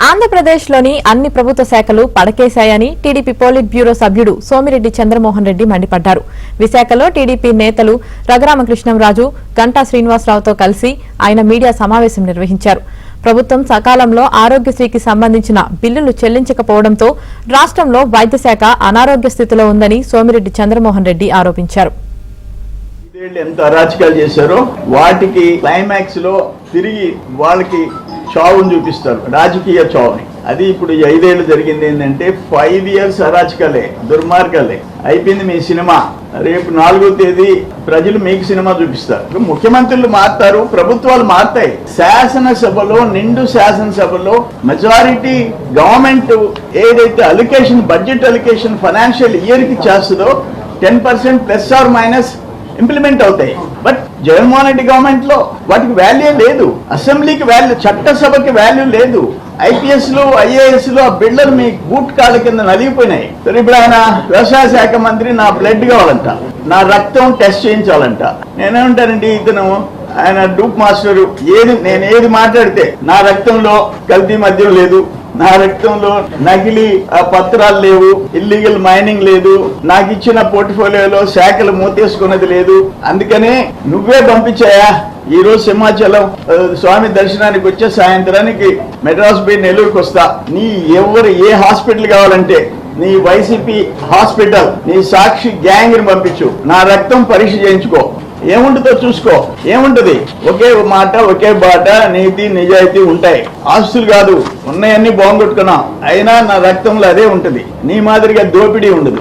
ఆంధ్రప్రదేశ్లోని అన్ని ప్రభుత్వ శాఖలు పడకేశాయని టీడీపీ పోలిట్ బ్యూరో సభ్యుడు సోమిరెడ్డి చంద్రమోహన్ రెడ్డి మండిపడ్డారు. విశాఖలో టీడీపీ నేతలు రఘురామకృష్ణంరాజు, గంటా శ్రీనివాసరావుతో కలిసి ఆయన మీడియా సమావేశం నిర్వహించారు. ప్రభుత్వం సకాలంలో ఆరోగ్యశ్రీకి సంబంధించిన బిల్లులు చెల్లించకపోవడంతో రాష్ట్రంలో వైద్య శాఖ అనారోగ్య స్థితిలో ఉందని సోమిరెడ్డి చంద్రమోహన్ రెడ్డి ఆరోపించారు. ఎంత అరాచకాలు చేశారో వాటికి క్లైమాక్స్ లో తిరిగి వాళ్ళకి చావును చూపిస్తారు, రాజకీయ చావుని. అది ఇప్పుడు 5 ఏళ్లు జరిగింది ఏంటంటే 5 years అరాచకాలే, దుర్మార్గాలే. అయిపోయింది మీ సినిమా. రేపు 4వ తేదీ ప్రజలు మీకు సినిమా చూపిస్తారు. ముఖ్యమంత్రులు మారుతారు, ప్రభుత్వాలు మారుతాయి. శాసనసభలో, నిండు శాసనసభలో మెజారిటీ గవర్నమెంట్ ఏదైతే allocation, budget allocation financial year కి చేస్తుందో 10% ప్లస్ ఆర్ మైనస్ ఇంప్లిమెంట్ అవుతాయి. బట్ జగన్మోహన్ రెడ్డి గవర్నమెంట్ లో వాటికి వాల్యూ లేదు. అసెంబ్లీకి వాల్యూ, చట్టసభకి వాల్యూ లేదు. IPS లు, IAS లు ఆ బిల్డర్ మీ బూట్ కాళ్ళ కింద నలిగిపోయినాయి. సరే, ఇప్పుడు ఆయన వ్యవసాయ శాఖ మంత్రి నా బ్లడ్ కావాలంట, నా రక్తం టెస్ట్ చేయించాలంట. నేనేమంటానండి, ఇతను ఆయన డూప్ మాస్టర్. నేను మాట్లాడితే నా రక్తంలో కల్తీ మద్యం లేదు, నా రక్తంలో నకిలీ పత్రాలు లేవు, ఇల్లీగల్ మైనింగ్ లేదు, నాకు ఇచ్చిన పోర్ట్ఫోలియోలో శాఖలు మూతేసుకున్నది లేదు. అందుకనే నువ్వే పంపించాయా. ఈ రోజు సింహాచలం స్వామి దర్శనానికి వచ్చే సాయంత్రానికి మెడ్రాస్ పోయి నెల్లూరుకి వస్తా. నీ ఏ హాస్పిటల్ కావాలంటే నీ వైసీపీ హాస్పిటల్, నీ సాక్షి గ్యాంగ్ ని పంపించు, నా రక్తం పరీక్ష చేయించుకో. ఏముంటుందో చూసుకో. ఏముంటది? ఒకే మాట, ఒకే బాట, నీతి నిజాయితీ ఉంటాయి. ఆస్తులు కాదు, ఉన్నాయన్నీ బాగుంగొట్టుకున్నాం, అయినా నా రక్తంలో అదే ఉంటది. నీ మాదిరిగా దోపిడీ ఉండదు.